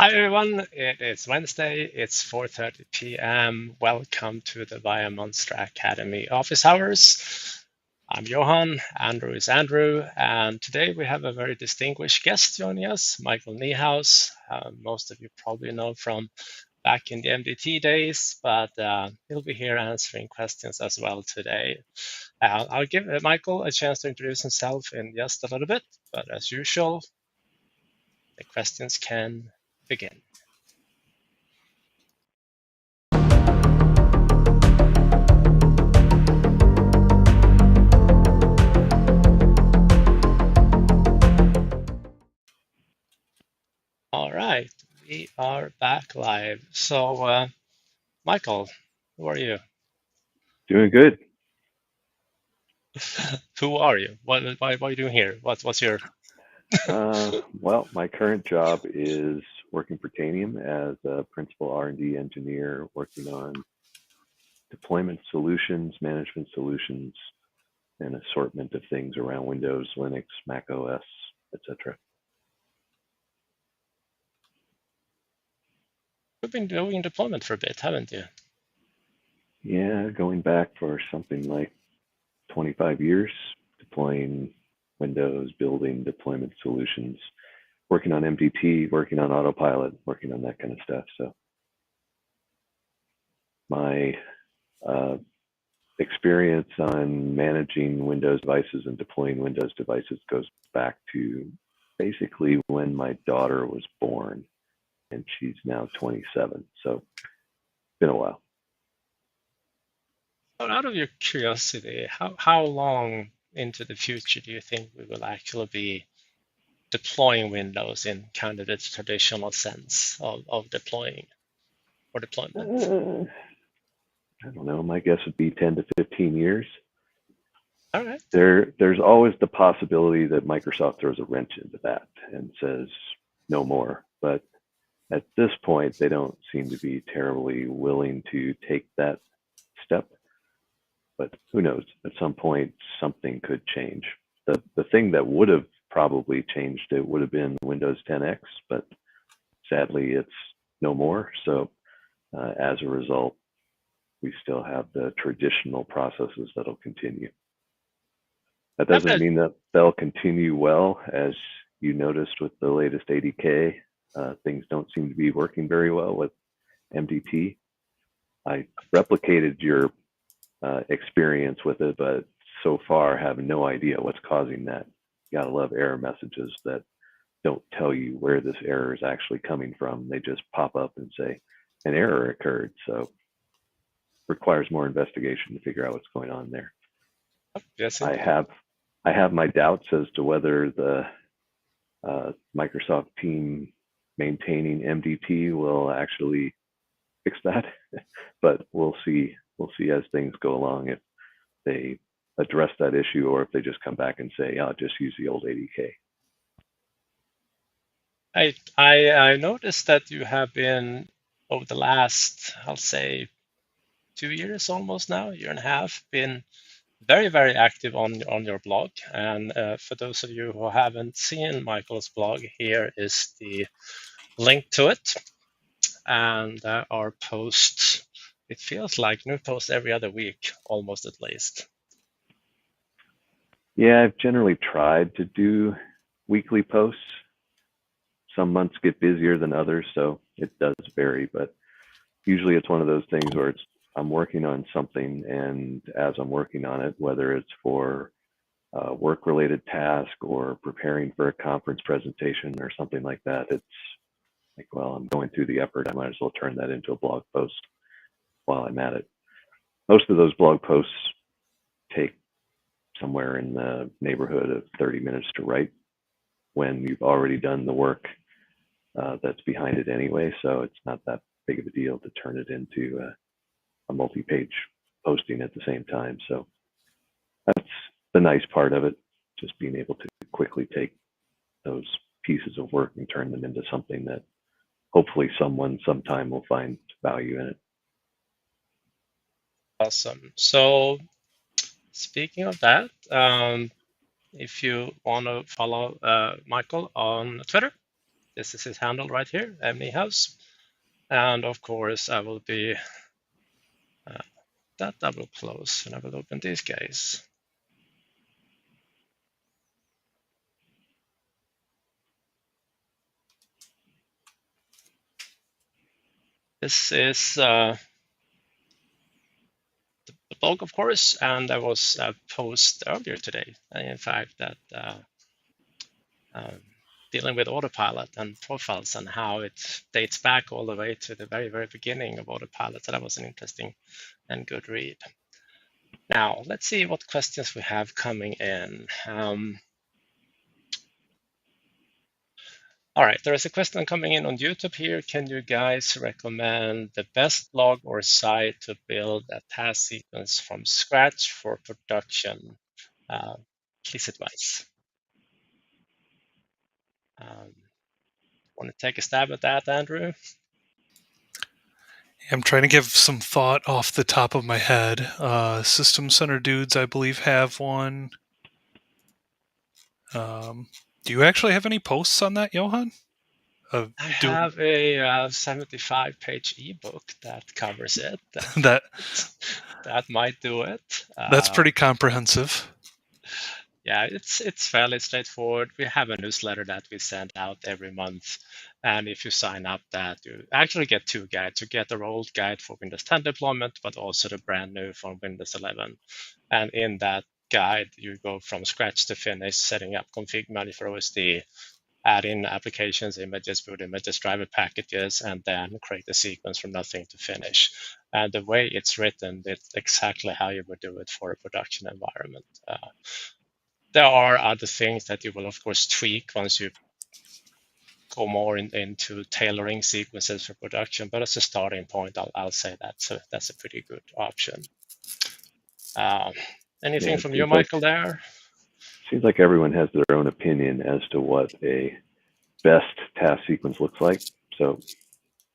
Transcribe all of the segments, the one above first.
Hi everyone, it's Wednesday, it's 4:30 p.m. Welcome to the ViaMonstra Academy office hours. I'm Johan, Andrew is Andrew, and today we have a very distinguished guest joining us, Michael Niehaus. Most of you probably know from back in the MDT days, but he'll be here answering questions as well today. I'll give Michael a chance to introduce himself in just a little bit, but as usual, the questions can begin. All right, we are back live. So, Michael, who are you? Doing good. Who are you? What are you doing here? What's your? Well, my current job is working for Tanium as a principal R&D engineer, working on deployment solutions, management solutions, and assortment of things around Windows, Linux, Mac OS, etc. You've been doing deployment for a bit, haven't you? Yeah, going back for something like 25 years, deploying Windows, building deployment solutions, working on MDT, working on autopilot, working on that kind of stuff. So my experience on managing Windows devices and deploying Windows devices goes back to basically when my daughter was born, and she's now 27. So it's been a while. Out of your curiosity, how long into the future do you think we will actually be deploying Windows in kind of the traditional sense of deploying or deployment? I don't know. My guess would be 10 to 15 years. All right. There's always the possibility that Microsoft throws a wrench into that and says no more. But at this point, they don't seem to be terribly willing to take that step. But who knows? At some point, something could change. The thing that would have probably changed it would have been Windows 10X, but sadly, it's no more. So as a result, we still have the traditional processes that'll continue. That doesn't mean that they'll continue well. As you noticed with the latest ADK, things don't seem to be working very well with MDT. I replicated your experience with it, but so far have no idea what's causing that. You gotta love error messages that don't tell you where this error is actually coming from. They just pop up and say an error occurred. So requires more investigation to figure out what's going on there. Yes, I have my doubts as to whether the Microsoft team maintaining MDT will actually fix that, but we'll see. We'll see as things go along if they address that issue or if they just come back and say, "Oh, just use the old ADK." I noticed that you have been over the last, I'll say, 2 years almost now, year and a half, been very, very active on your blog. And for those of you who haven't seen Michael's blog, here is the link to it. And there are posts, it feels like new posts every other week, almost at least. Yeah, I've generally tried to do weekly posts. Some months get busier than others, so it does vary, but usually it's one of those things where I'm working on something, and as I'm working on it, whether it's for a work-related task or preparing for a conference presentation or something like that, it's like, well, I'm going through the effort. I might as well turn that into a blog post while I'm at it. Most of those blog posts take somewhere in the neighborhood of 30 minutes to write when you've already done the work that's behind it anyway. So it's not that big of a deal to turn it into a multi-page posting at the same time. So that's the nice part of it, just being able to quickly take those pieces of work and turn them into something that hopefully someone sometime will find value in it. Awesome. So speaking of that, if you want to follow Michael on Twitter, This is his handle right here, Niehaus. And of course, I will be that I will close and I will open these guys. This is the blog, of course, and there was a post earlier today, in fact, that dealing with autopilot and profiles and how it dates back all the way to the very, very beginning of autopilot. So that was an interesting and good read. Now, let's see what questions we have coming in. All right, there is a question coming in on YouTube here. Can you guys recommend the best blog or site to build a task sequence from scratch for production? Please advise. Want to take a stab at that, Andrew? I'm trying to give some thought off the top of my head. System Center Dudes, I believe, have one. Do you actually have any posts on that, Johan? I have a 75-page ebook that covers it. That might do it. That's pretty comprehensive. Yeah, it's fairly straightforward. We have a newsletter that we send out every month. And if you sign up that, you actually get two guides. You get the old guide for Windows 10 deployment, but also the brand new for Windows 11. And in that guide, you go from scratch to finish, setting up ConfigMgr for OSD, add in applications, images, boot images, driver packages, and then create a sequence from nothing to finish. And the way it's written, it's exactly how you would do it for a production environment. There are other things that you will, of course, tweak once you go more into tailoring sequences for production. But as a starting point, I'll say that's a pretty good option. Anything from you, Michael, there? Seems like everyone has their own opinion as to what a best task sequence looks like. So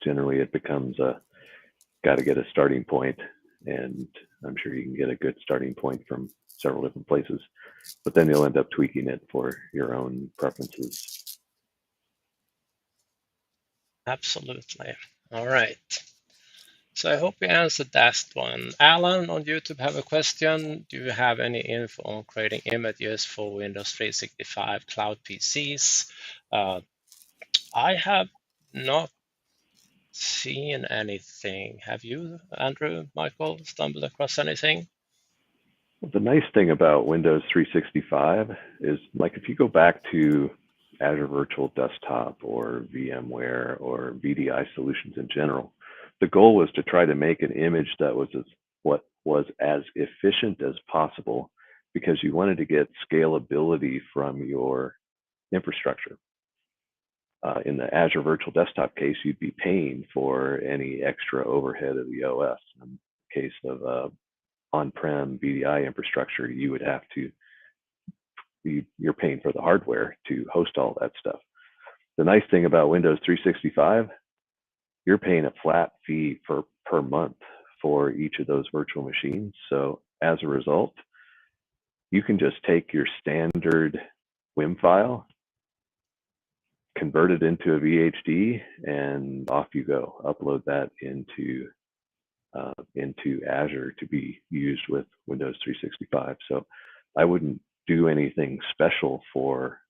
generally it becomes got to get a starting point, and I'm sure you can get a good starting point from several different places, but then you'll end up tweaking it for your own preferences. Absolutely. All right. So I hope we answered that one. Alan on YouTube have a question. Do you have any info on creating images for Windows 365 cloud PCs? I have not seen anything. Have you, Andrew, Michael, stumbled across anything? The nice thing about Windows 365 is, like, if you go back to Azure Virtual Desktop or VMware or VDI solutions in general, the goal was to try to make an image that was as efficient as possible, because you wanted to get scalability from your infrastructure. In the Azure Virtual Desktop case, you'd be paying for any extra overhead of the OS. In the case of on-prem VDI infrastructure, you would have to, you're paying for the hardware to host all that stuff. The nice thing about Windows 365, you're paying a flat fee per month for each of those virtual machines. So as a result, you can just take your standard WIM file, convert it into a VHD, and off you go. Upload that into Azure to be used with Windows 365. So I wouldn't do anything special for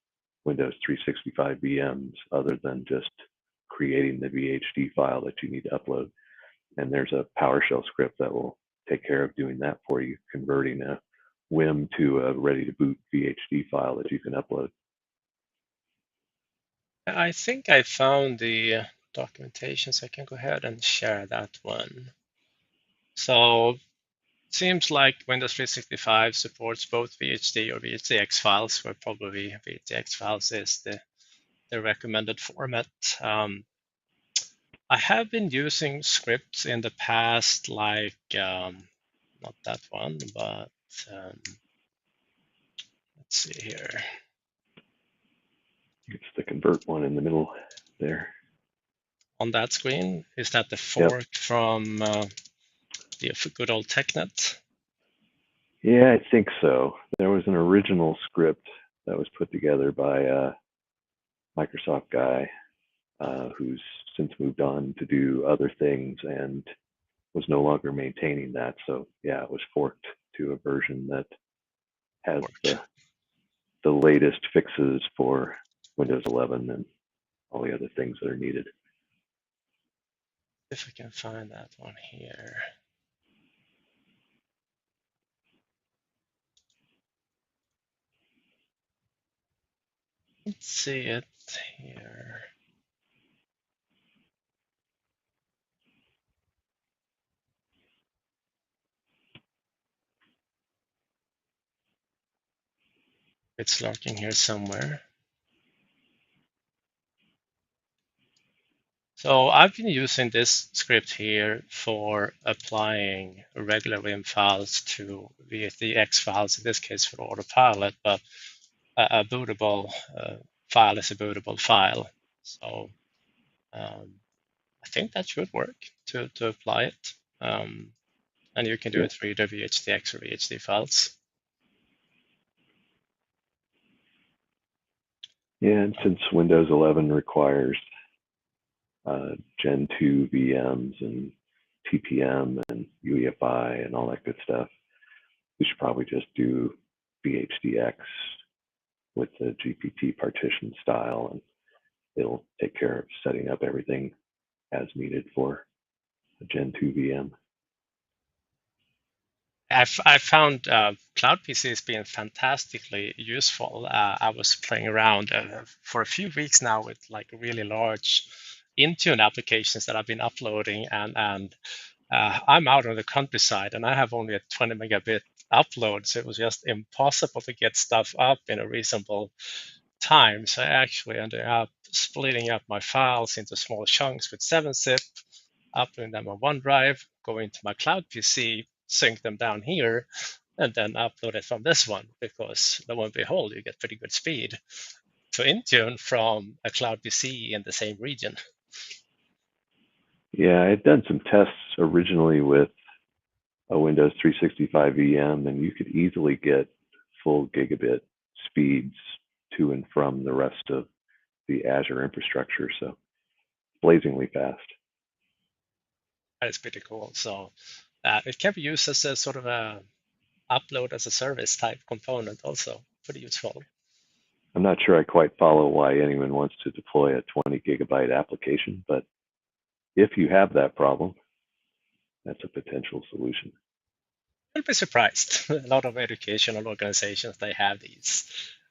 Windows 365 VMs other than just creating the VHD file that you need to upload. And there's a PowerShell script that will take care of doing that for you, converting a WIM to a ready-to-boot VHD file that you can upload. I think I found the documentation, so I can go ahead and share that one. So it seems like Windows 365 supports both VHD or VHDX files, where probably VHDX files is the recommended format. I have been using scripts in the past, like not that one, but let's see here. It's the convert one in the middle there. On that screen, is that the fork from the good old TechNet? Yeah, I think so. There was an original script that was put together by a Microsoft guy. who's since moved on to do other things and was no longer maintaining that. So yeah, it was forked to a version that has the latest fixes for Windows 11 and all the other things that are needed. If I can find that one here. Let's see it here. It's lurking here somewhere. So I've been using this script here for applying regular Vim files to the X files, in this case for autopilot, but a bootable file is a bootable file. So I think that should work to apply it. And you can do it for either VHDX or VHD files. Yeah, and since Windows 11 requires Gen 2 VMs and TPM and UEFI and all that good stuff, we should probably just do VHDX with the GPT partition style, and it'll take care of setting up everything as needed for a Gen 2 VM. I found Cloud PCs being fantastically useful. I was playing around for a few weeks now with like really large Intune applications that I've been uploading, and I'm out on the countryside and I have only a 20 megabit upload, so it was just impossible to get stuff up in a reasonable time. So I actually ended up splitting up my files into small chunks with 7-zip, uploading them on OneDrive, going to my Cloud PC, sync them down here, and then upload it from this one, because lo and behold, you get pretty good speed to Intune from a Cloud PC in the same region. Yeah, I had done some tests originally with a Windows 365 VM, and you could easily get full gigabit speeds to and from the rest of the Azure infrastructure. So blazingly fast. That is pretty cool. So it can be used as a sort of a upload as a service type component also. Pretty useful. I'm not sure I quite follow why anyone wants to deploy a 20 gigabyte application, but if you have that problem, that's a potential solution. You'll be surprised. A lot of educational organizations, they have these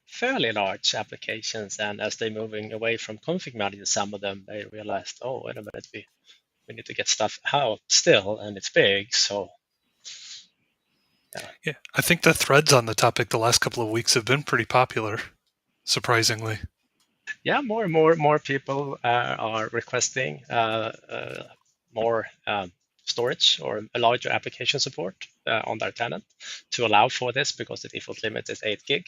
fairly large applications, and as they're moving away from ConfigMgr, some of them, they realized, oh, wait a minute, we need to get stuff out still, and it's big, so yeah. I think the threads on the topic the last couple of weeks have been pretty popular, surprisingly. Yeah, more and more people are requesting more storage or a larger application support on their tenant to allow for this, because the default limit is 8 gig.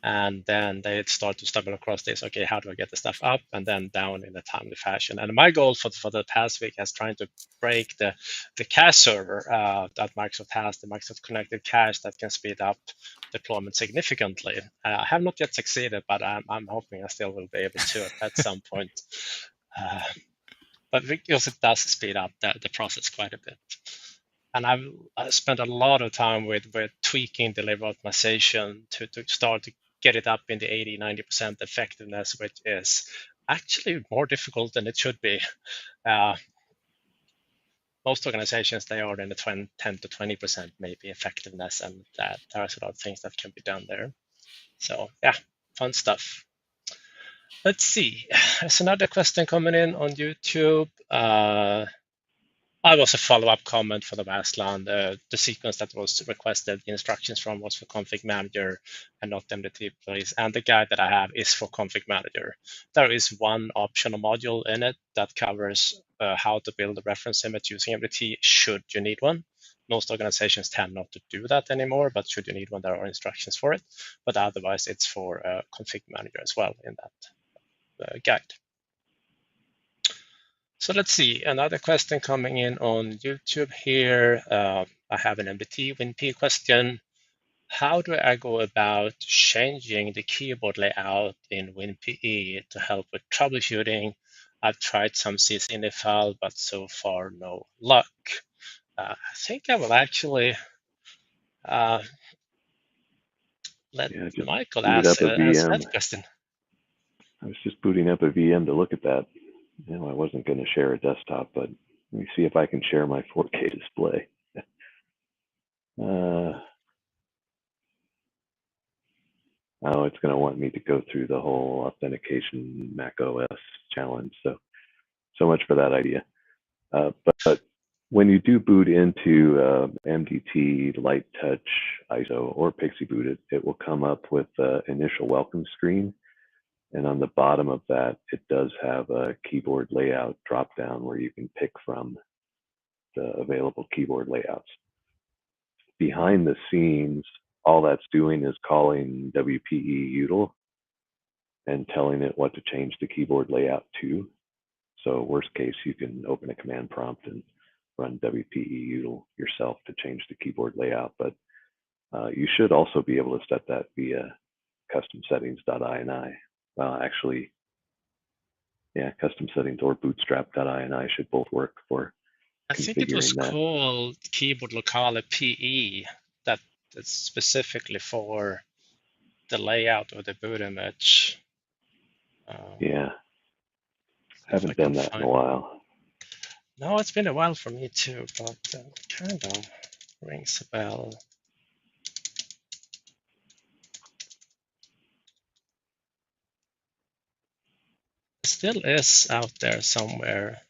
And then they start to stumble across this, okay, how do I get the stuff up and then down in a timely fashion? And my goal for the past week has trying to break the cache server that Microsoft has, the Microsoft Connected Cache that can speed up deployment significantly. I have not yet succeeded, but I'm hoping I still will be able to at some point. But because it does speed up the process quite a bit. And I've spent a lot of time with tweaking delivery optimization to start to get it up in the 80-90% effectiveness, which is actually more difficult than it should be. Most organizations, they are in the 10 to 20% maybe effectiveness, and that there's a lot of things that can be done there. So yeah, fun stuff. Let's see. There's another question coming in on YouTube. I was a follow-up comment for the last one. The sequence that was requested, the instructions from was for ConfigMgr and not MDT, please. And the guide that I have is for ConfigMgr. There is one optional module in it that covers how to build a reference image using MDT, should you need one. Most organizations tend not to do that anymore, but should you need one, there are instructions for it. But otherwise, it's for ConfigMgr as well in that guide. So let's see, another question coming in on YouTube here. I have an MDT WinPE question. How do I go about changing the keyboard layout in WinPE to help with troubleshooting I've tried some cs.ini file, but so far no luck. I think I will actually let Michael ask that question. I was just booting up a VM to look at that. I wasn't going to share a desktop, but let me see if I can share my 4K display. Oh, it's going to want me to go through the whole authentication Mac OS challenge. So much for that idea. But when you do boot into MDT, Light Touch, ISO, or Pixie Boot, it will come up with the initial welcome screen. And on the bottom of that, it does have a keyboard layout dropdown where you can pick from the available keyboard layouts. Behind the scenes, all that's doing is calling WPE util and telling it what to change the keyboard layout to. So worst case, you can open a command prompt and run WPE util yourself to change the keyboard layout. But you should also be able to set that via custom settings.ini. Actually, yeah, custom settings or bootstrap.ini should both work for I think it was called keyboard locale PE that's specifically for the layout of the boot image. Yeah, haven't done that in a while. No, it's been a while for me too, but kind of rings a bell. It still is out there somewhere,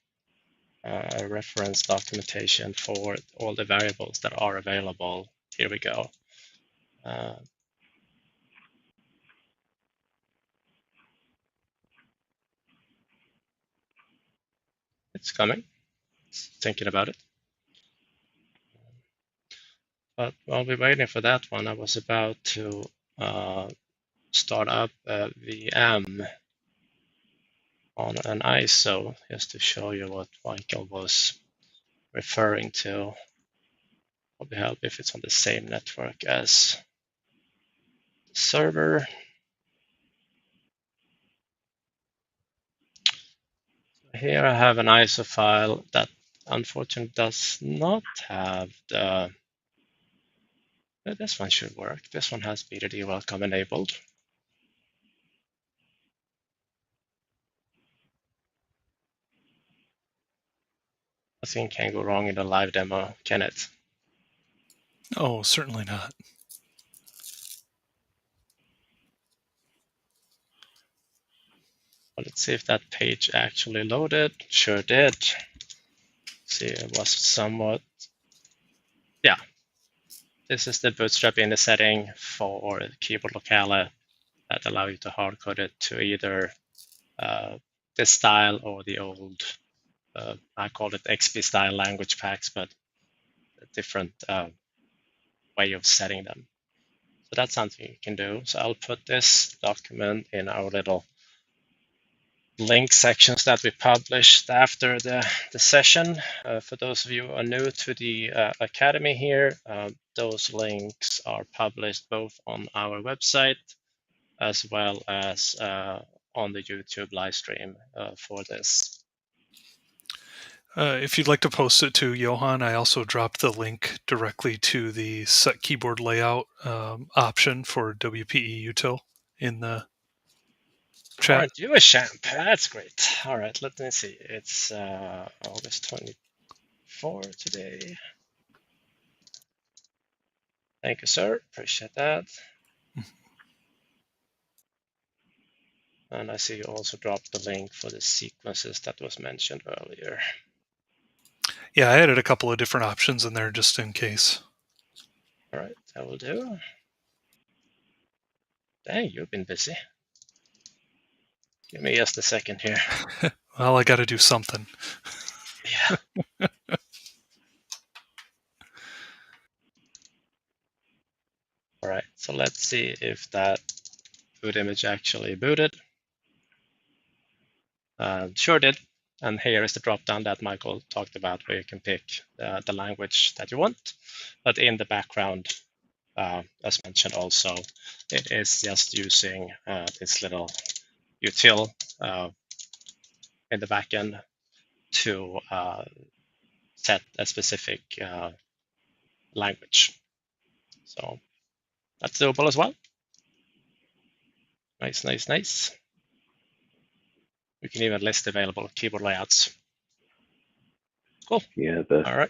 a reference documentation for all the variables that are available. Here we go. It's coming. It's thinking about it. But while we're waiting for that one, I was about to start up a VM on an ISO just to show you what Michael was referring to. Probably help if it's on the same network as the server. Here I have an ISO file that unfortunately does not have the. This one should work. This one has BDD welcome enabled. Nothing can go wrong in the live demo, can it? Oh, certainly not. Well, let's see if that page actually loaded. Sure did. See, it was somewhat. Yeah. This is the bootstrap in the setting for keyboard locale that allow you to hard code it to either this style or the old, I call it XP style language packs, but a different way of setting them. So that's something you can do. So I'll put this document in our little link sections that we published after the session. For those of you who are new to the Academy here, those links are published both on our website as well as on the YouTube live stream for this. If you'd like to post it to Johan, I also dropped the link directly to the set keyboard layout option for WPE util in the chat. Aren't you a champ? That's great. All right, let me see. It's August 24 today. Thank you, sir. Appreciate that. And I see you also dropped the link for the sequences that was mentioned earlier. Yeah, I added a couple of different options in there just in case. All right, that will do. Dang, you've been busy. Give me just a second here. Well, I got to do something. Yeah. All right, so let's see if that boot image actually booted. Sure did. And here is the drop-down that Michael talked about, where you can pick the language that you want. But in the background, as mentioned also, it is just using this little util in the backend to set a specific language. So that's doable as well. Nice, nice, nice. We can even list available keyboard layouts. Cool. Yeah, All right.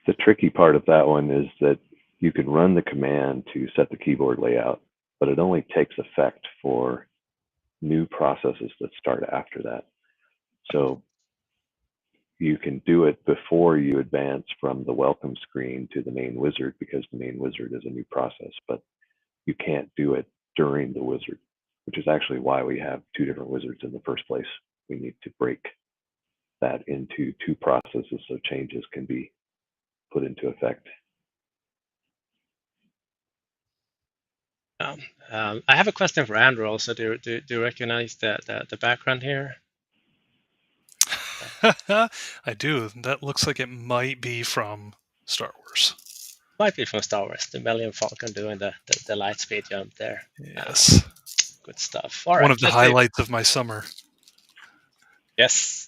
the tricky part of that one is that you can run the command to set the keyboard layout, but it only takes effect for new processes that start after that. So you can do it before you advance from the welcome screen to the main wizard, because the main wizard is a new process, but you can't do it during the wizard, which is actually why we have two different wizards in the first place. We need to break that into two processes so changes can be put into effect. I have a question for Andrew also. Do you recognize the background here? I do. That looks like it might be from Star Wars. Might be from Star Wars, the Millennium Falcon doing the light speed jump there. Yes. Good stuff. All right. One of the highlights of my summer. Yes.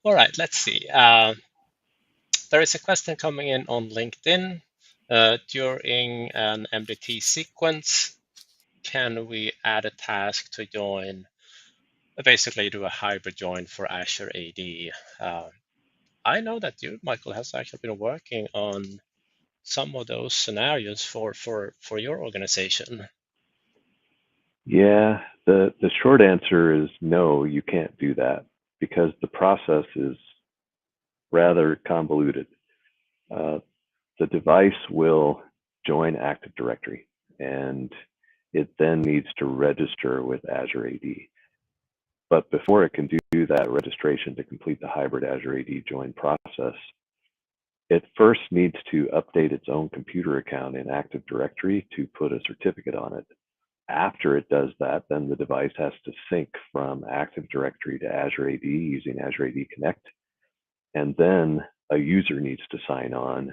All right, let's see. There is a question coming in on LinkedIn. During an MDT sequence, can we add a task to join, basically do a hybrid join for Azure AD? I know that you, Michael, has actually been working on some of those scenarios for your organization. Yeah, the short answer is no, you can't do that because the process is rather convoluted. The device will join Active Directory and it then needs to register with Azure AD. But before it can do that registration to complete the hybrid Azure AD join process, it first needs to update its own computer account in Active Directory to put a certificate on it. After it does that, then the device has to sync from Active Directory to Azure AD using Azure AD Connect. And then a user needs to sign on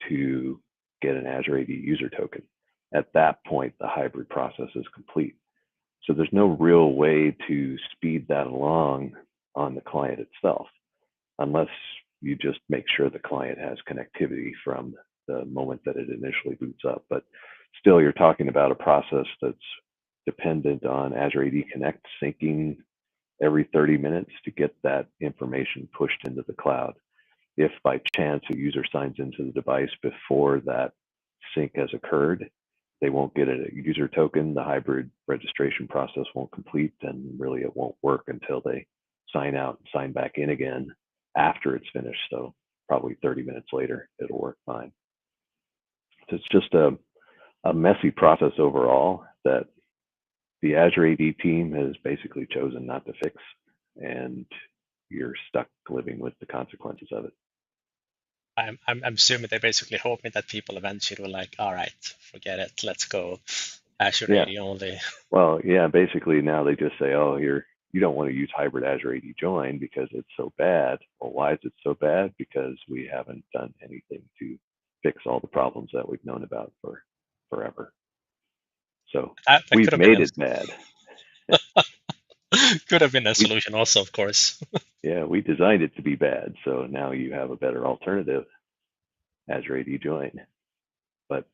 to get an Azure AD user token. At that point, the hybrid process is complete. So there's no real way to speed that along on the client itself, unless you just make sure the client has connectivity from the moment that it initially boots up. But still, you're talking about a process that's dependent on Azure AD Connect syncing every 30 minutes to get that information pushed into the cloud. If by chance a user signs into the device before that sync has occurred, they won't get a user token, the hybrid registration process won't complete, and really it won't work until they sign out and sign back in again after it's finished. So probably 30 minutes later, it'll work fine. So it's just a messy process overall that the Azure AD team has basically chosen not to fix, and you're stuck living with the consequences of it. I'm assuming they're basically hoping that people eventually will like, all right, forget it, let's go Azure AD only. Well, yeah, basically now they just say, oh, you don't want to use hybrid Azure AD join because it's so bad. Well, why is it so bad? Because we haven't done anything to fix all the problems that we've known about for forever. So that we've made it bad. Could have been a solution also, of course. Yeah, we designed it to be bad. So now you have a better alternative, Azure AD join. But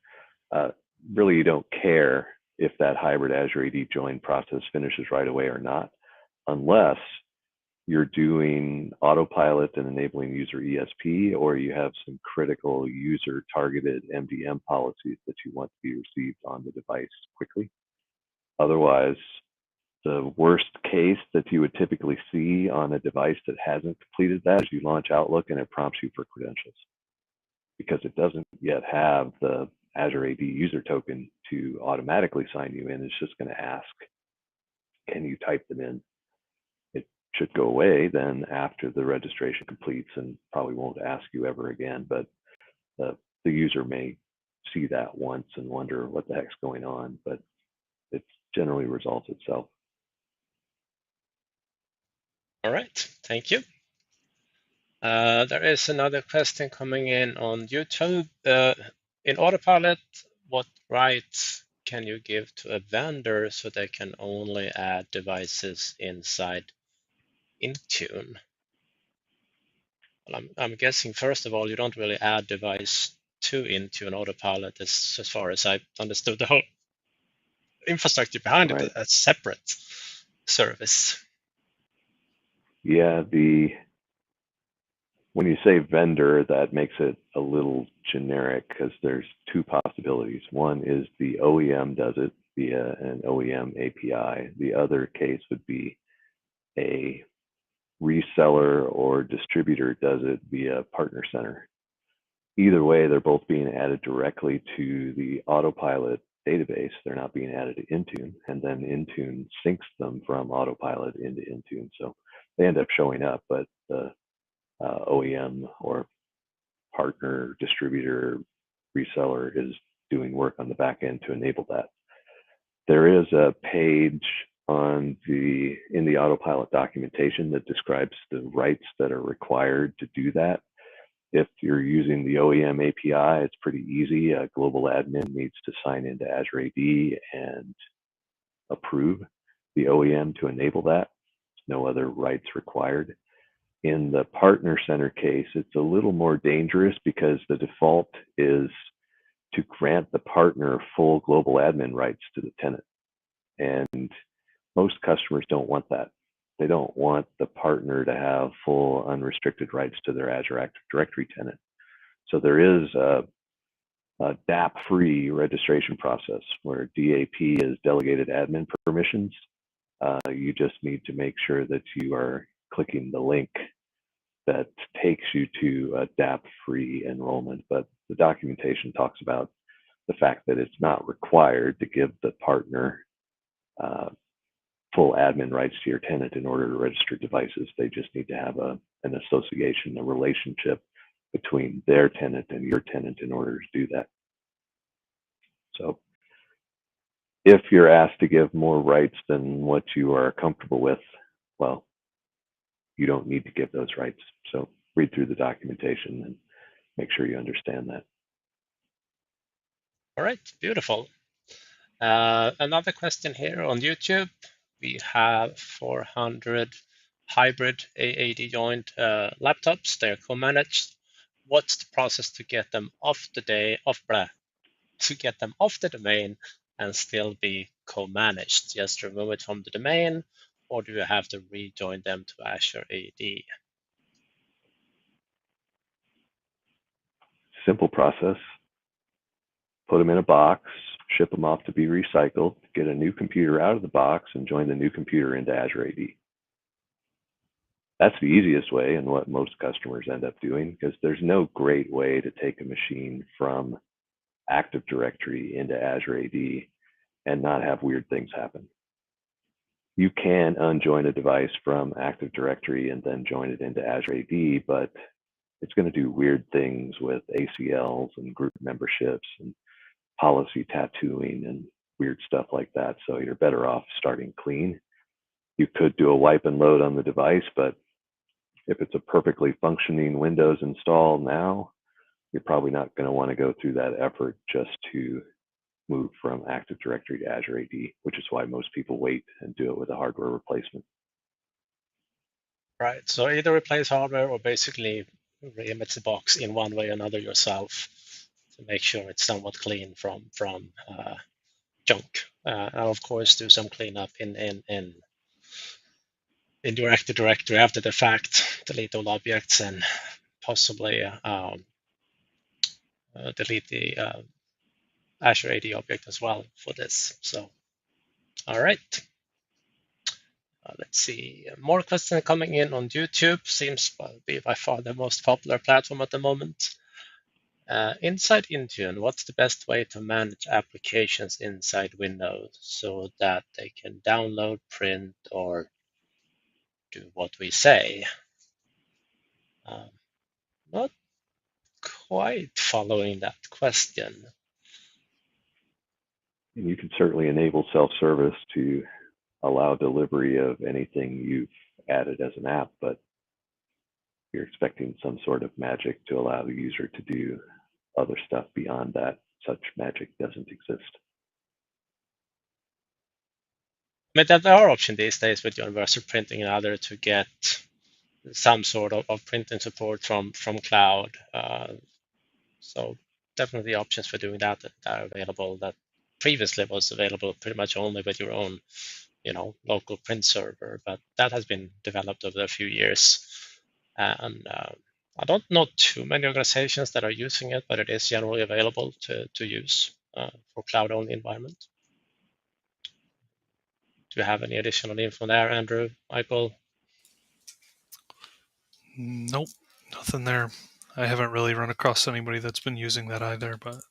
really, you don't care if that hybrid Azure AD join process finishes right away or not, unless you're doing autopilot and enabling user ESP, or you have some critical user targeted MDM policies that you want to be received on the device quickly. Otherwise, the worst case that you would typically see on a device that hasn't completed that is you launch Outlook and it prompts you for credentials because it doesn't yet have the Azure AD user token to automatically sign you in. It's just going to ask, can you type them in? It should go away then after the registration completes and probably won't ask you ever again, but the user may see that once and wonder what the heck's going on, but it generally resolves itself. All right, thank you. There is another question coming in on YouTube. In autopilot, what rights can you give to a vendor so they can only add devices inside Intune? Well, I'm guessing, first of all, you don't really add device to Intune autopilot as far as I understood the whole infrastructure behind it, Right. a separate service. Yeah, when you say vendor, that makes it a little generic because there's two possibilities. One is the OEM does it via an OEM API. The other case would be a reseller or distributor does it via partner center. Either way, they're both being added directly to the autopilot database. They're not being added to Intune, and then Intune syncs them from autopilot into Intune. So they end up showing up, but the OEM or partner, distributor, reseller is doing work on the back end to enable that. There is a page in the autopilot documentation that describes the rights that are required to do that. If you're using the OEM API, it's pretty easy. A global admin needs to sign into Azure AD and approve the OEM to enable that. No other rights required. In the partner center case, it's a little more dangerous because the default is to grant the partner full global admin rights to the tenant. And most customers don't want that. They don't want the partner to have full unrestricted rights to their Azure Active Directory tenant. So there is a DAP-free registration process where DAP is delegated admin permissions. You just need to make sure that you are clicking the link that takes you to a DAP-free enrollment. But the documentation talks about the fact that it's not required to give the partner full admin rights to your tenant in order to register devices. They just need to have an association, a relationship between their tenant and your tenant in order to do that. So if you're asked to give more rights than what you are comfortable with, well, you don't need to give those rights. So read through the documentation and make sure you understand that. All right, beautiful. Another question here on YouTube. We have 400 hybrid AAD joined laptops. They're co-managed. What's the process to get them off the domain and still be co-managed? Just remove it from the domain, or do you have to rejoin them to Azure AD? Simple process. Put them in a box, ship them off to be recycled, get a new computer out of the box, and join the new computer into Azure AD. That's the easiest way and what most customers end up doing, because there's no great way to take a machine from Active Directory into Azure AD and not have weird things happen. You can unjoin a device from Active Directory and then join it into Azure AD, but it's going to do weird things with ACLs and group memberships and policy tattooing and weird stuff like that. So you're better off starting clean. You could do a wipe and load on the device, but if it's a perfectly functioning Windows install now, you're probably not going to want to go through that effort just to move from Active Directory to Azure AD, which is why most people wait and do it with a hardware replacement. Right, so either replace hardware or basically re-image the box in one way or another yourself to make sure it's somewhat clean from junk. And of course, do some cleanup in your Active Directory after the fact, delete all objects and possibly delete the Azure AD object as well for this. So, all right. Let's see, more questions coming in on YouTube. Seems to be by far the most popular platform at the moment. Inside Intune, what's the best way to manage applications inside Windows so that they can download, print, or do what we say? Not quite following that question. And you can certainly enable self-service to allow delivery of anything you've added as an app, but you're expecting some sort of magic to allow the user to do other stuff beyond that. Such magic doesn't exist. mean, there are options these days with universal printing and other to get some sort of printing support from cloud. So definitely options for doing that are available that previously was available pretty much only with your own, local print server, but that has been developed over a few years. And I don't know too many organizations that are using it, but it is generally available to use for cloud-only environment. Do you have any additional info there, Andrew, Michael? Nope, nothing there. I haven't really run across anybody that's been using that either, but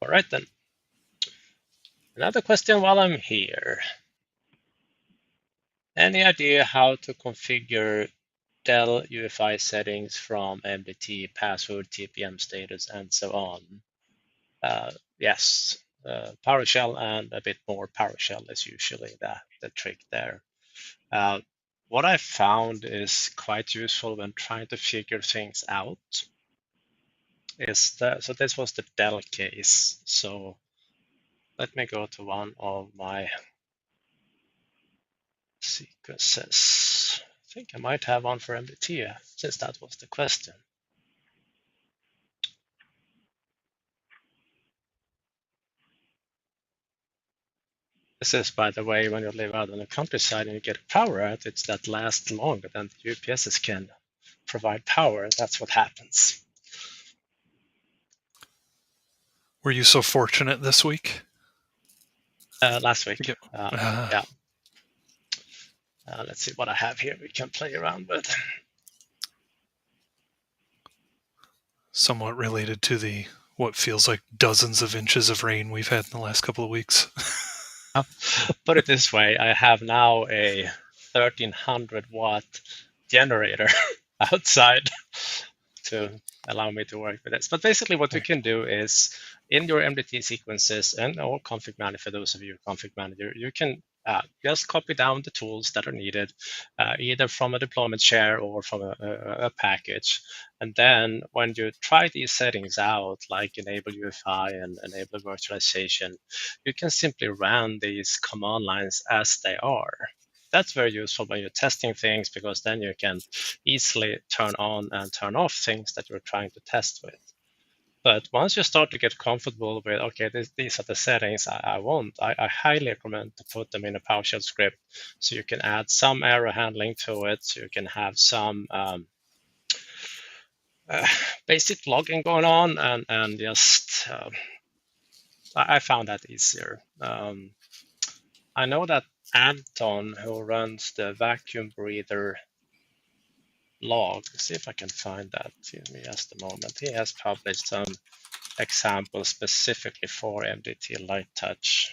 All right then. Another question while I'm here. Any idea how to configure Dell UEFI settings from MDT, password, TPM status, and so on? Yes, PowerShell and a bit more PowerShell is usually the trick there. What I found is quite useful when trying to figure things out is that, so this was the Dell case. So let me go to one of my sequences. I think I might have one for MDT since that was the question. This is, by the way, when you live out in the countryside and you get power outage that lasts longer than the UPSs can provide power. That's what happens. were you so fortunate this week? Last week. Yeah. Yeah. Let's see what I have here we can play around with. Somewhat related to the what feels like dozens of inches of rain we've had in the last couple of weeks. Put it this way, I have now a 1300 watt generator outside to allow me to work with this. But basically what you can do is in your MDT sequences and or ConfigMgr, for those of you config manager, you can just copy down the tools that are needed, either from a deployment share or from a package. And then when you try these settings out, like enable UEFI and enable virtualization, you can simply run these command lines as they are. That's very useful when you're testing things, because then you can easily turn on and turn off things that you're trying to test with. But once you start to get comfortable with, okay, these are the settings I want, I highly recommend to put them in a PowerShell script so you can add some error handling to it, so you can have some basic logging going on, and just, I found that easier. I know that Anton, who runs the vacuum breather log, see if I can find that. Give me just a moment. He has published some examples specifically for MDT Light Touch.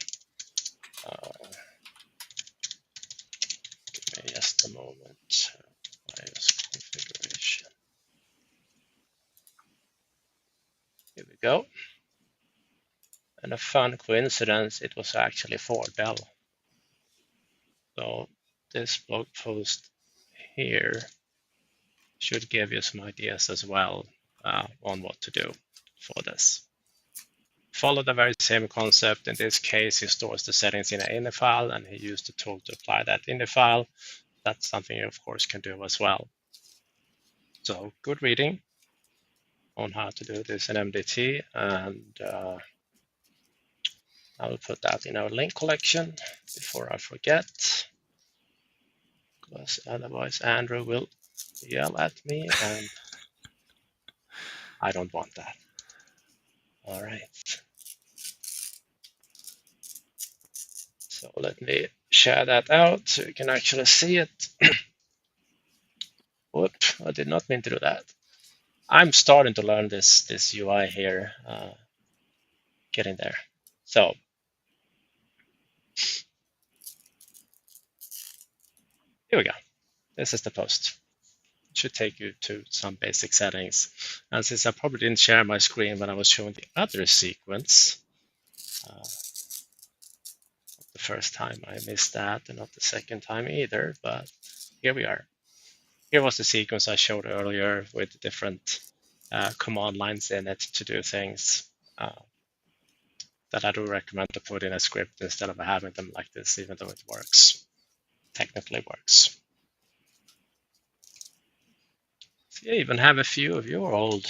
Give me just a moment. Configuration. Here we go. And a fun coincidence, it was actually for Dell. So this blog post here should give you some ideas as well on what to do for this. Follow the very same concept. In this case, he stores the settings in an ini file, and he used the tool to apply that ini file. That's something you, of course, can do as well. So good reading on how to do this in MDT, and I will put that in our link collection before I forget, because otherwise Andrew will yell at me, and I don't want that. All right. So let me share that out so you can actually see it. Whoop, I did not mean to do that. I'm starting to learn this UI here, getting there. So here we go. This is the post. It should take you to some basic settings. And since I probably didn't share my screen when I was showing the other sequence, the first time I missed that, and not the second time either, but here we are. Here was the sequence I showed earlier with different command lines in it to do things. that I do recommend to put in a script instead of having them like this, even though it works, technically works. So you even have a few of your old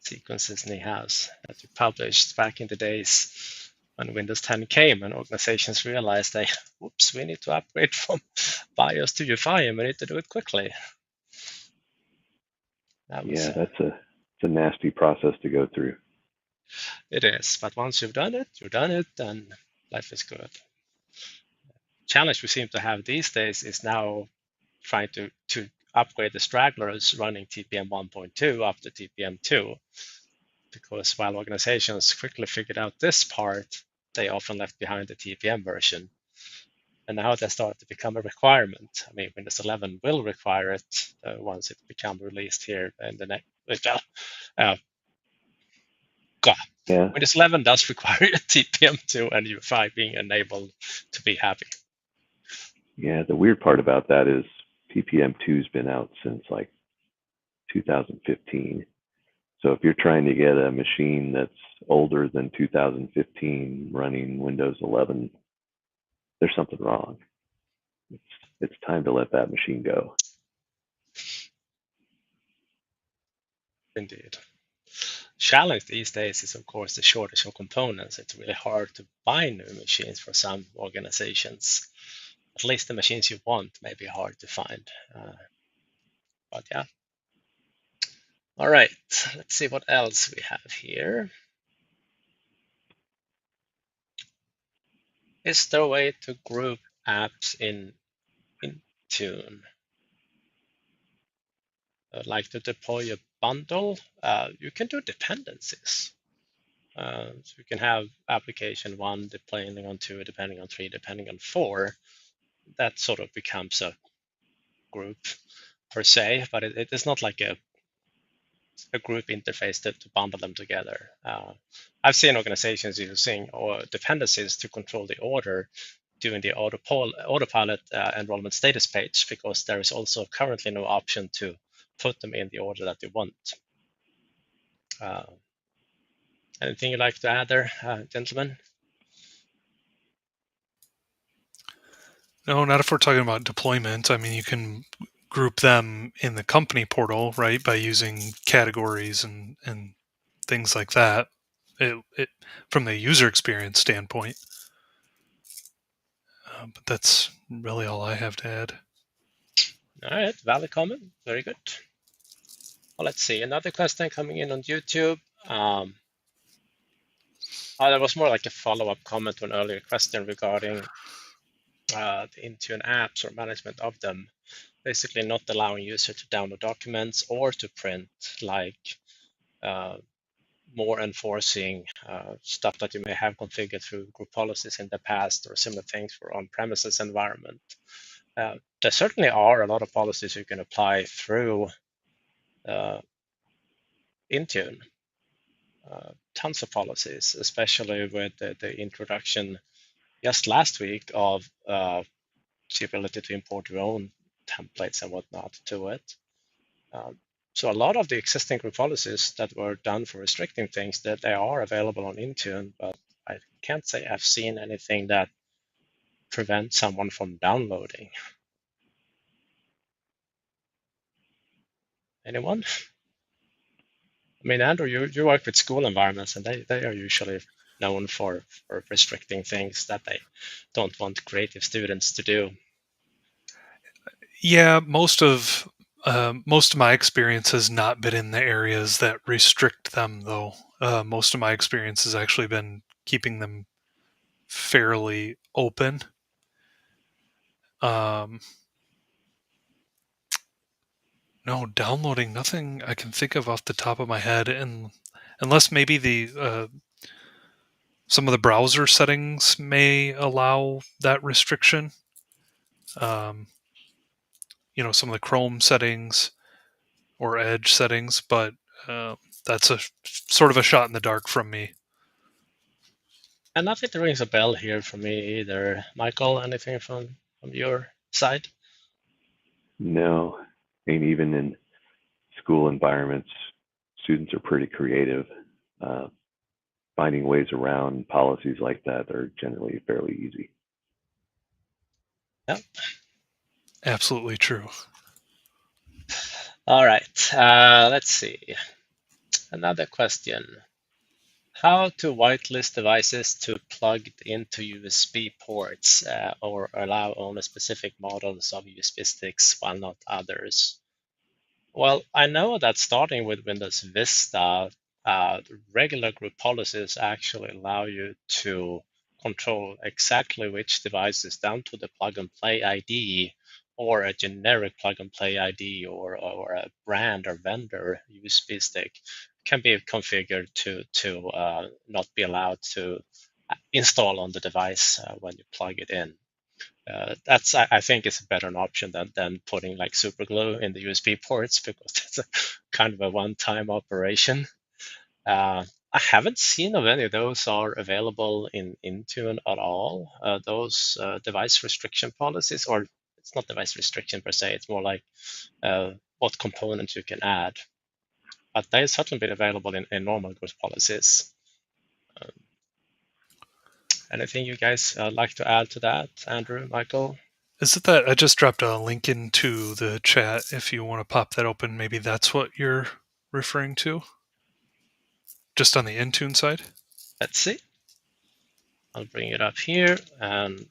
sequences Niehaus that you published back in the days when Windows 10 came and organizations realized they, whoops, we need to upgrade from BIOS to UEFI and we need to do it quickly. Yeah, it's a nasty process to go through. It is, but once you've done it, and life is good. Challenge we seem to have these days is now trying to upgrade the stragglers running TPM 1.2 up to TPM 2, because while organizations quickly figured out this part, they often left behind the TPM version. And now they start to become a requirement. I mean, Windows 11 will require it once it becomes released here in the next. Yeah. Windows 11 does require TPM 2 and UEFI being enabled to be happy. Yeah, the weird part about that is TPM 2's been out since like 2015. So if you're trying to get a machine that's older than 2015 running Windows 11, there's something wrong. It's time to let that machine go. Indeed. Challenge these days is, of course, the shortage of components. It's really hard to buy new machines for some organizations. At least the machines you want may be hard to find. But yeah. All right, let's see what else we have here. Is there a way to group apps in Intune? Like to deploy a bundle? You can do dependencies. So you can have application 1 depending on 2, depending on 3, depending on 4. That sort of becomes a group per se, but it is not like a group interface to bundle them together. I've seen organizations using dependencies to control the order doing the autopilot enrollment status page, because there is also currently no option to put them in the order that you want. Anything you'd like to add there, gentlemen? No, not if we're talking about deployment. I mean, you can group them in the company portal, right, by using categories and things like that. It from the user experience standpoint. But that's really all I have to add. All right, valid comment. Very good. Well, let's see. Another question coming in on YouTube. There was more like a follow-up comment to an earlier question regarding the Intune apps or management of them. Basically not allowing users to download documents or to print, like more enforcing stuff that you may have configured through group policies in the past or similar things for on-premises environment. There certainly are a lot of policies you can apply through Intune. Tons of policies, especially with the introduction just last week of the ability to import your own templates and whatnot to it. So a lot of the existing group policies that were done for restricting things, that they are available on Intune, but I can't say I've seen anything that prevents someone from downloading. Anyone? I mean, Andrew, you work with school environments, and they are usually known for restricting things that they don't want creative students to do. Yeah, most of my experience has not been in the areas that restrict them, though. Most of my experience has actually been keeping them fairly open. No, downloading, nothing I can think of off the top of my head, and unless maybe the some of the browser settings may allow that restriction. Some of the Chrome settings or Edge settings, but that's a sort of a shot in the dark from me. And nothing that rings a bell here for me either. Michael, anything from your side? No, and even in school environments, students are pretty creative. finding ways around policies like that are generally fairly easy. Yep. Absolutely true. All right, let's see. Another question. How to whitelist devices to plug into USB ports or allow only specific models of USB sticks while not others? Well, I know that starting with Windows Vista, regular group policies actually allow you to control exactly which devices down to the plug and play ID or a generic plug and play ID or a brand or vendor USB stick can be configured to not be allowed to install on the device when you plug it in. That's I think it's a better option than putting like super glue in the USB ports because that's a kind of a one-time operation. I haven't seen if any of those are available in Intune at all. Those device restriction policies, or it's not device restriction per se, it's more like what components you can add. But they certainly been available in normal group policies. Anything you guys like to add to that, Andrew, Michael? Is it that I just dropped a link into the chat? If you want to pop that open, maybe that's what you're referring to? Just on the Intune side? Let's see. I'll bring it up here and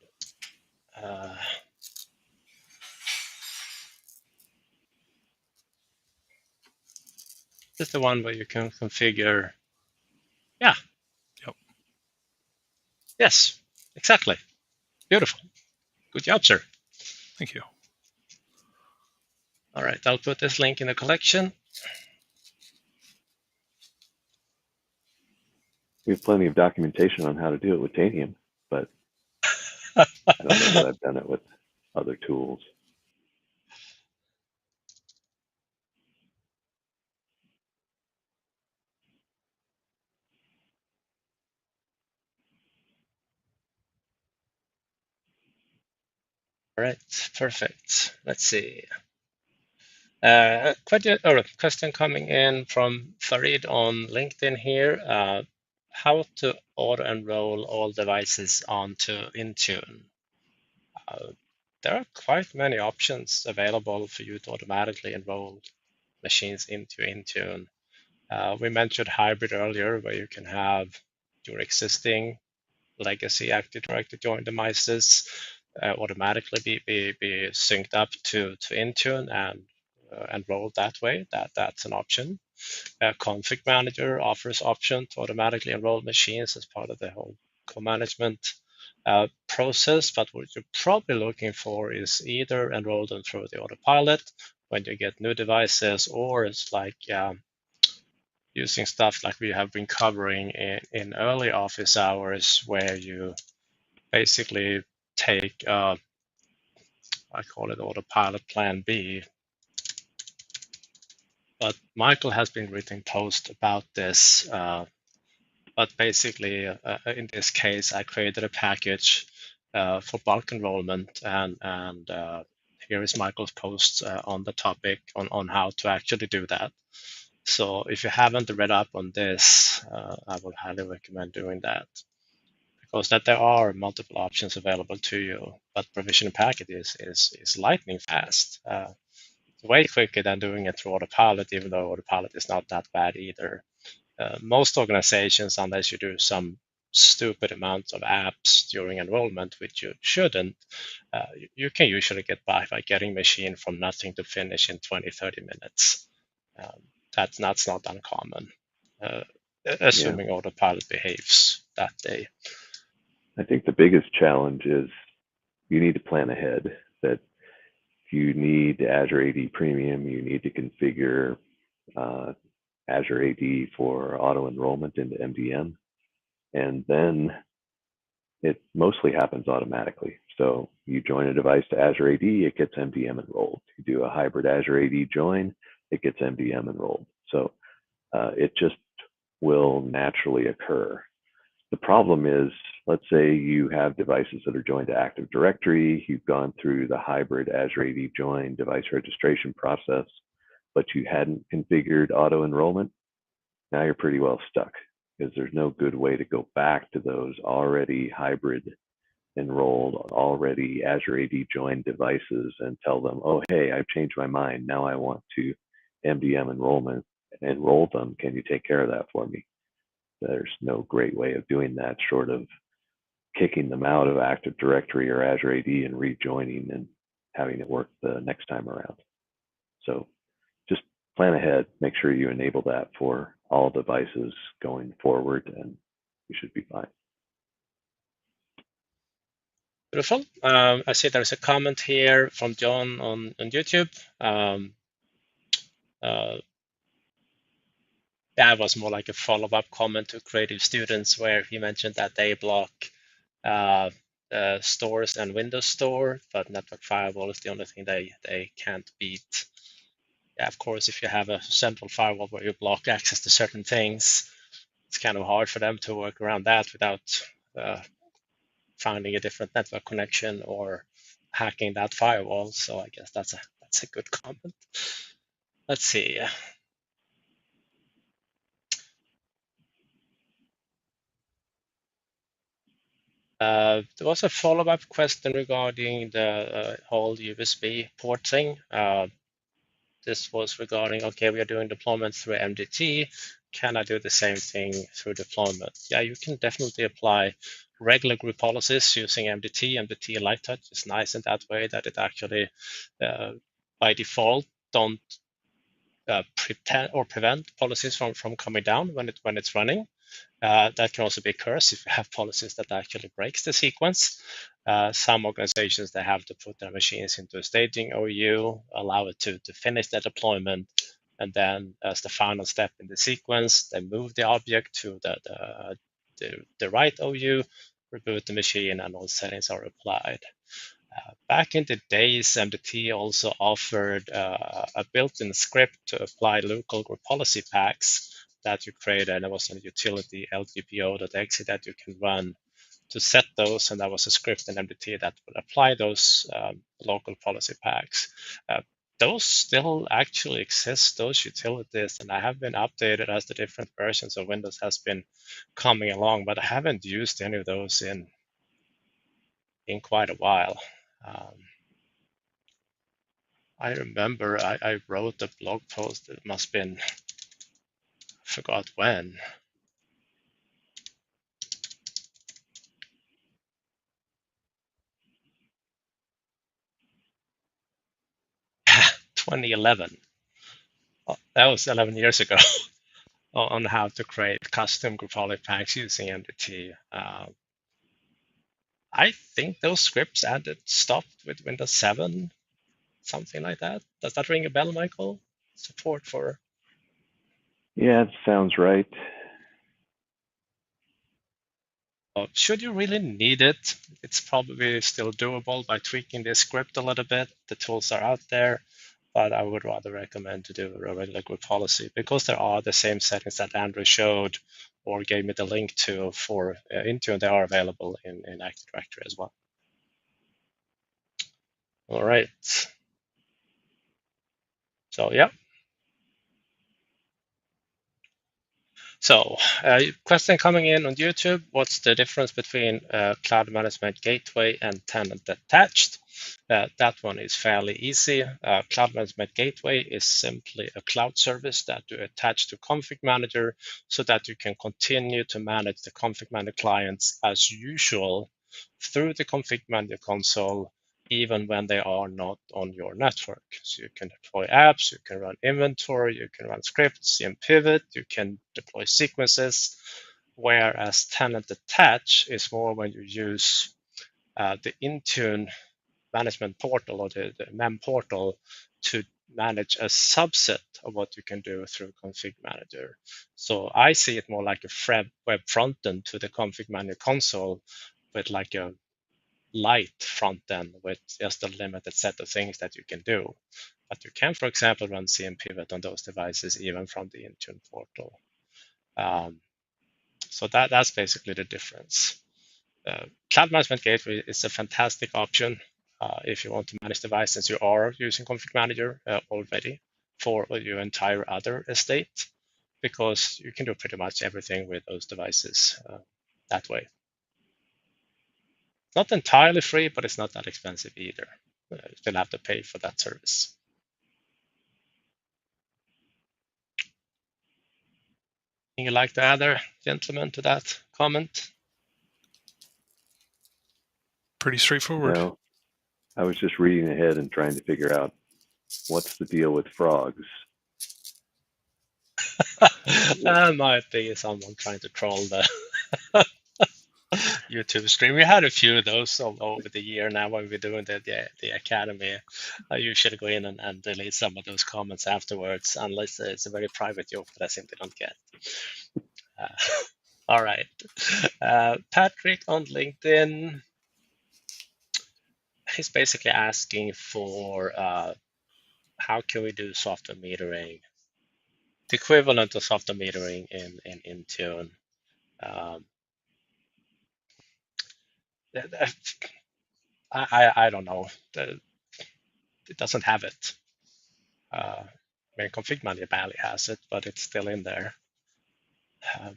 this is the one where you can configure. Yeah. Yep. Yes, exactly. Beautiful. Good job, sir. Thank you. All right, I'll put this link in the collection. We have plenty of documentation on how to do it with Tanium, but I don't know that I've done it with other tools. All right, perfect. Let's see. Question coming in from Farid on LinkedIn here. How to auto-enroll all devices onto Intune? There are quite many options available for you to automatically enroll machines into Intune. We mentioned hybrid earlier, where you can have your existing legacy Active Directory join devices automatically be synced up to Intune and enrolled that way. That's an option. ConfigMgr offers option to automatically enroll machines as part of the whole co-management process. But what you're probably looking for is either enroll them through the autopilot when you get new devices, or it's like using stuff like we have been covering in early office hours, where you basically take, I call it autopilot plan B. But Michael has been written post about this. But basically, in this case, I created a package for bulk enrollment, and here is Michael's post on the topic on how to actually do that. So if you haven't read up on this, I would highly recommend doing that, because that there are multiple options available to you, but provisioning packet is lightning fast. It's way quicker than doing it through autopilot, even though autopilot is not that bad either. Most organizations, unless you do some stupid amounts of apps during enrollment, which you shouldn't, you can usually get by getting machine from nothing to finish in 20-30 minutes. That's not uncommon, assuming autopilot behaves that day. I think the biggest challenge is you need to plan ahead, that you need Azure AD Premium, you need to configure Azure AD for auto enrollment into MDM, and then it mostly happens automatically. So you join a device to Azure AD, it gets MDM enrolled. You do a hybrid Azure AD join, it gets MDM enrolled. So it just will naturally occur. The problem is, let's say you have devices that are joined to Active Directory, you've gone through the hybrid Azure AD join device registration process, but you hadn't configured auto enrollment. Now you're pretty well stuck. because there's no good way to go back to those already hybrid enrolled, already Azure AD joined devices and tell them, oh, hey, I've changed my mind. Now I want to MDM enroll them. Can you take care of that for me? There's no great way of doing that short of kicking them out of Active Directory or Azure AD and rejoining and having it work the next time around. So just plan ahead, make sure you enable that for all devices going forward, and you should be fine. Beautiful. I see there's a comment here from John on YouTube. That was more like a follow-up comment to creative students, where he mentioned that they block stores and Windows Store, but network firewall is the only thing they can't beat. Yeah, of course, if you have a central firewall where you block access to certain things, it's kind of hard for them to work around that without finding a different network connection or hacking that firewall. So I guess that's a good comment. Let's see. There was a follow-up question regarding the whole USB port thing. This was regarding, okay, we are doing deployment through MDT. Can I do the same thing through deployment? Yeah, you can definitely apply regular group policies using MDT. MDT Light Touch is nice in that way that it actually, by default, don't pretend or prevent policies from coming down when it's running. That can also be a curse if you have policies that actually breaks the sequence. Some organizations, they have to put their machines into a staging OU, allow it to finish their deployment, and then as the final step in the sequence, they move the object to the right OU, reboot the machine, and all settings are applied. Back in the days, MDT also offered a built-in script to apply local group policy packs that you created, and there was a utility lgpo.exe that you can run to set those, and that was a script in MDT that would apply those local policy packs. Those still actually exist, those utilities, and I have been updated as the different versions of Windows has been coming along, but I haven't used any of those in quite a while. I remember I wrote a blog post, it must have been, I forgot when. (2011). Oh, that was 11 years ago. On how to create custom group policy packs using MDT. I think those scripts stopped with Windows 7, something like that. Does that ring a bell, Michael? Support for? Yeah, it sounds right. Should you really need it, it's probably still doable by tweaking the script a little bit. The tools are out there, but I would rather recommend to do a regular group policy because there are the same settings that Andrew showed or gave me the link to for Intune. They are available in Active Directory as well. All right. So, yeah. So, question coming in on YouTube, what's the difference between Cloud Management Gateway and Tenant Attached? That one is fairly easy. Cloud Management Gateway is simply a cloud service that you attach to ConfigMgr so that you can continue to manage the ConfigMgr clients as usual through the ConfigMgr console, even when they are not on your network. So you can deploy apps, you can run inventory, you can run scripts, CM pivot, you can deploy sequences, whereas Tenant Attach is more when you use the Intune management portal or the MEM portal to manage a subset of what you can do through ConfigMgr. So I see it more like a web frontend to the ConfigMgr console with like a light front end with just a limited set of things that you can do. But you can, for example, run CM pivot on those devices even from the Intune portal. So that's basically the difference. Cloud Management Gateway is a fantastic option if you want to manage devices you are using ConfigMgr already for your entire other estate. because you can do pretty much everything with those devices that way. Not entirely free, but it's not that expensive either. You still have to pay for that service. Anything you'd like to add there, gentlemen, to that comment? Pretty straightforward. No, I was just reading ahead and trying to figure out what's the deal with frogs. That might be someone trying to troll the YouTube stream. We had a few of those over the year now when we're doing the academy. I usually go in and delete some of those comments afterwards, unless it's a very private joke that I simply don't get. All right. Patrick on LinkedIn, he's basically asking for how can we do software metering, the equivalent of software metering in Intune. I don't know. It doesn't have it. I mean, ConfigMgr barely has it, but it's still in there. The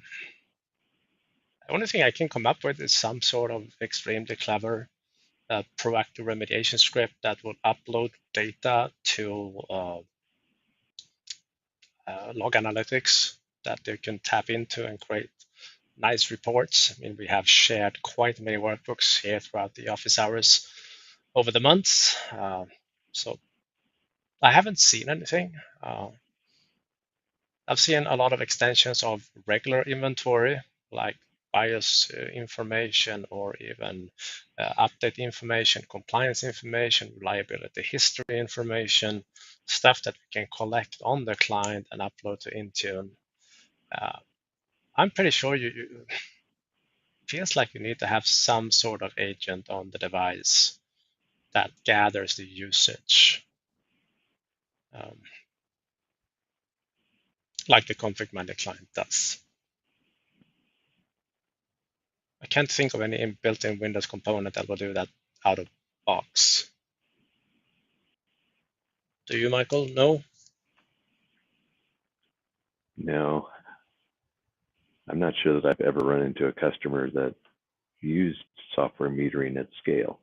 only thing I can come up with is some sort of extremely clever proactive remediation script that will upload data to log analytics that they can tap into and create nice reports. I mean, we have shared quite many workbooks here throughout the office hours over the months. So I haven't seen anything. I've seen a lot of extensions of regular inventory, like BIOS information or even update information, compliance information, reliability history information, stuff that we can collect on the client and upload to Intune. I'm pretty sure it feels like you need to have some sort of agent on the device that gathers the usage. Like the ConfigMgr client does. I can't think of any built-in Windows component that will do that out of box. Do you, Michael? No? No, I'm not sure that I've ever run into a customer that used software metering at scale.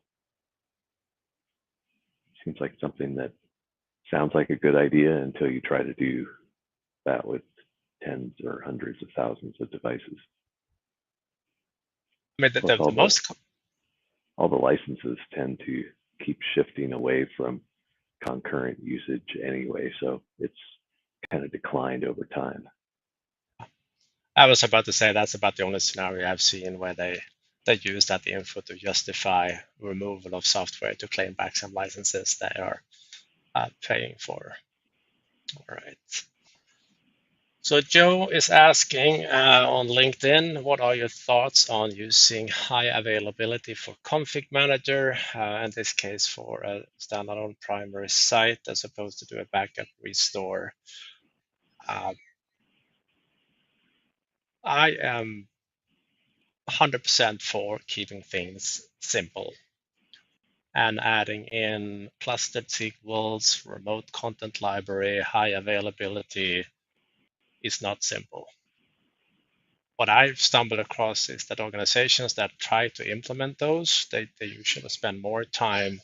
Seems like something that sounds like a good idea until you try to do that with tens or hundreds of thousands of devices. I mean, all the licenses tend to keep shifting away from concurrent usage anyway, so it's kind of declined over time. I was about to say that's about the only scenario I've seen where they use that info to justify removal of software to claim back some licenses they are paying for. All right. So Joe is asking on LinkedIn, what are your thoughts on using high availability for ConfigMgr, in this case for a standalone primary site, as opposed to do a backup restore? I am 100% for keeping things simple and adding in clustered SQLs, remote content library, high availability is not simple. What I've stumbled across is that organizations that try to implement those, they usually spend more time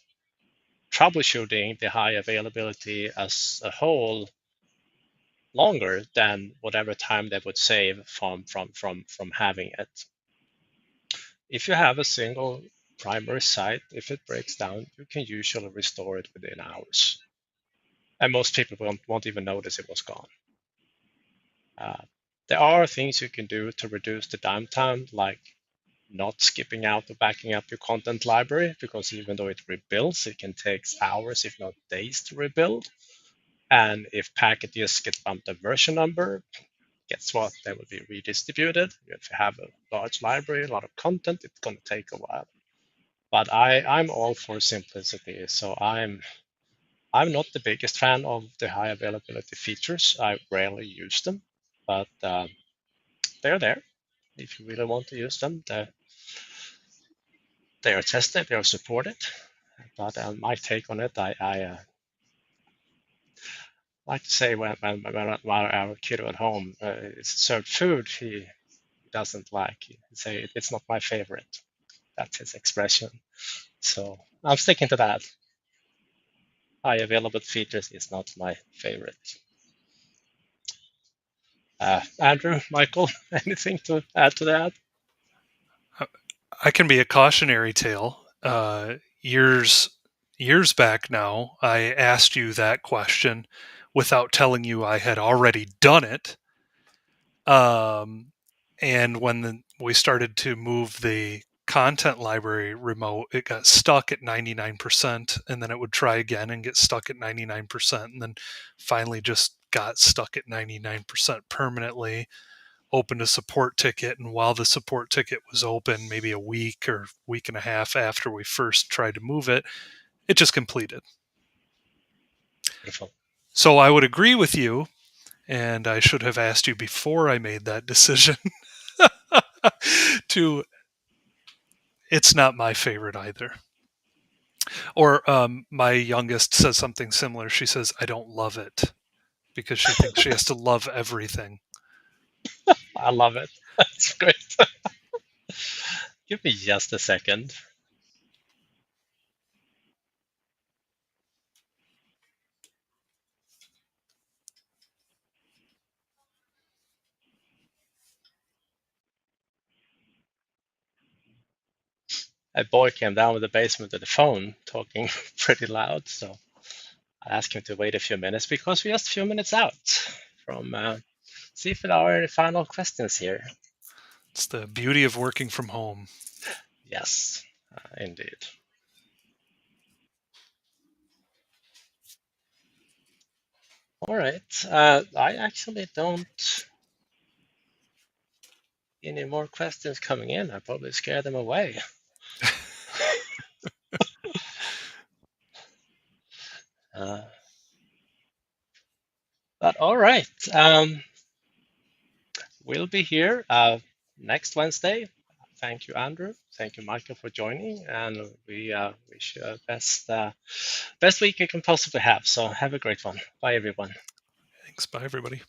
troubleshooting the high availability as a whole longer than whatever time they would save from having it. If you have a single primary site, if it breaks down, you can usually restore it within hours. And most people won't even notice it was gone. There are things you can do to reduce the downtime, like not skipping out or backing up your content library, because even though it rebuilds, it can take hours, if not days, to rebuild. And if packages get bumped a version number, guess what? They will be redistributed. If you have a large library, a lot of content, it's going to take a while. But I'm all for simplicity. So I'm not the biggest fan of the high availability features. I rarely use them, but they're there. If you really want to use them, they are tested, they are supported. But my take on it, like to say when our kiddo at home is served food he doesn't like, he say it's not my favorite. That's his expression. So I'm sticking to that. High available features is not my favorite. Andrew, Michael, anything to add to that? I can be a cautionary tale. Years back now, I asked you that question without telling you I had already done it. And when we started to move the content library remote, it got stuck at 99%, and then it would try again and get stuck at 99%, and then finally just got stuck at 99% permanently. Opened a support ticket, and while the support ticket was open, maybe a week or week and a half after we first tried to move it, it just completed. Beautiful. So I would agree with you, and I should have asked you before I made that decision. It's not my favorite either. Or my youngest says something similar. She says, I don't love it, because she thinks she has to love everything. I love it. That's great. Give me just a second. A boy came down with the basement with the phone talking pretty loud, so I asked him to wait a few minutes because we're just a few minutes out from see if there are any final questions here. It's the beauty of working from home. Yes, indeed. All right. I actually don't any more questions coming in. I probably scared them away. But all right. We'll be here next Wednesday. Thank you, Andrew. Thank you, Michael, for joining. And we wish you best week you can possibly have. So have a great one. Bye, everyone. Thanks. Bye, everybody.